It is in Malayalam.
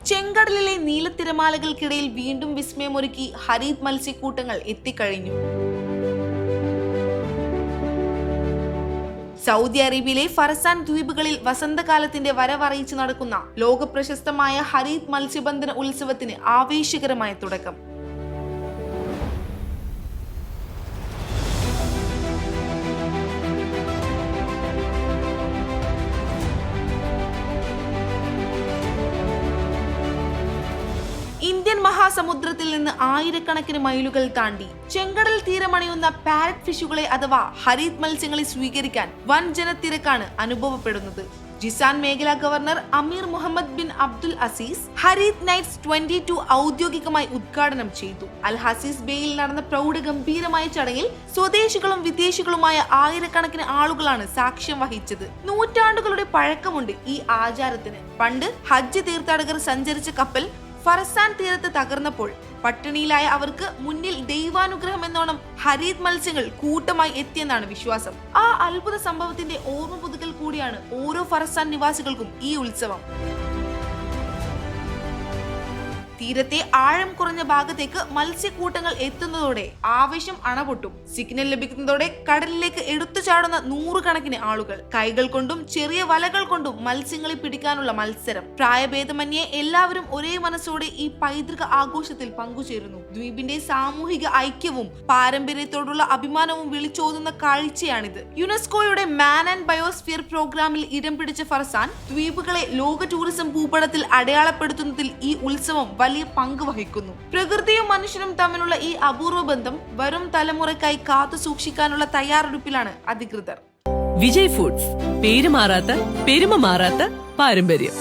ചെങ്കടലിലെ നീലത്തിരമാലകൾക്കിടയിൽ വീണ്ടും വിസ്മയമൊരുക്കി ഹരീത് മത്സ്യക്കൂട്ടങ്ങൾ എത്തിക്കഴിഞ്ഞു. സൗദി അറേബ്യയിലെ ഫറസാൻ ദ്വീപുകളിൽ വസന്തകാലത്തിന്റെ വരവറിയിച്ച് നടക്കുന്ന ലോകപ്രശസ്തമായ ഹരീത് മത്സ്യബന്ധന ഉത്സവത്തിന് ആവേശകരമായ തുടക്കം. ഇന്ത്യൻ മഹാസമുദ്രത്തിൽ നിന്ന് ആയിരക്കണക്കിന് മൈലുകൾ താണ്ടി ചെങ്കടൽ തീരമണയുന്ന പാരറ്റ് ഫിഷുകളെ അഥവാ ഹരീത് മത്സ്യങ്ങളെ സ്വീകരിക്കാൻ വൻ ജനത്തിരക്കാണ് അനുഭവപ്പെടുന്നത്. ജിസാൻ മേഖലാ governor Amir Muhammad bin Abdul Aziz ഹരീത് നൈറ്റ്സ് 22 ഔദ്യോഗികമായി ഉദ്ഘാടനം ചെയ്തു. അൽ ഹസീസ് ബേയിൽ നടന്ന പ്രൗഢഗംഭീരമായ ചടങ്ങിൽ സ്വദേശികളും വിദേശികളുമായ ആയിരക്കണക്കിന് ആളുകളാണ് സാക്ഷ്യം വഹിച്ചത്. നൂറ്റാണ്ടുകളുടെ പഴക്കമുണ്ട് ഈ ആചാരത്തിന്. പണ്ട് ഹജ്ജ് തീർത്ഥാടകർ സഞ്ചരിച്ച കപ്പൽ ഫറസാൻ തീരത്ത് തകർന്നപ്പോൾ പട്ടിണിയിലായ അവർക്ക് മുന്നിൽ ദൈവാനുഗ്രഹം എന്നോണം ഹരീത് മത്സ്യങ്ങൾ കൂട്ടമായി എത്തിയെന്നാണ് വിശ്വാസം. ആ അത്ഭുത സംഭവത്തിന്റെ ഓർമ്മ പുതുക്കൽ കൂടിയാണ് ഓരോ ഫറസാൻ നിവാസികൾക്കും ഈ ഉത്സവം. തീരത്തെ ആഴം കുറഞ്ഞ ഭാഗത്തേക്ക് മത്സ്യക്കൂട്ടങ്ങൾ എത്തുന്നതോടെ ആവേശം അണപൊട്ടും. സിഗ്നൽ ലഭിക്കുന്നതോടെ കടലിലേക്ക് എടുത്തു ചാടുന്ന നൂറുകണക്കിന് ആളുകൾ. കൈകൾ കൊണ്ടും ചെറിയ വലകൾ കൊണ്ടും മത്സ്യങ്ങളെ പിടിക്കാനുള്ള മത്സരം. പ്രായഭേദമന്യേ എല്ലാവരും ഒരേ മനസ്സോടെ ഈ പൈതൃക ആഘോഷത്തിൽ പങ്കുചേരുന്നു. ദ്വീപിന്റെ സാമൂഹിക ഐക്യവും പാരമ്പര്യത്തോടുള്ള അഭിമാനവും വിളിച്ചോതുന്ന കാഴ്ചയാണിത്. യുനെസ്കോയുടെ മാൻ ആൻഡ് ബയോസ്ഫിയർ പ്രോഗ്രാമിൽ ഇടം പിടിച്ച ഫറസാൻ ദ്വീപുകളെ ലോക ടൂറിസം ഭൂപടത്തിൽ അടയാളപ്പെടുത്തുന്നതിൽ ഈ ഉത്സവം വലിയ പങ്ക് വഹിക്കുന്നു. പ്രകൃതിയും മനുഷ്യനും തമ്മിലുള്ള ഈ അപൂർവ ബന്ധം വരും തലമുറയ്ക്കായി കാത്തു സൂക്ഷിക്കാനുള്ള തയ്യാറെടുപ്പിലാണ് അധികൃതർ. വിജയ് ഫുഡ്സ്, പേര് മാറാത്ത പെരുമ മാറാത്ത പാരമ്പര്യം.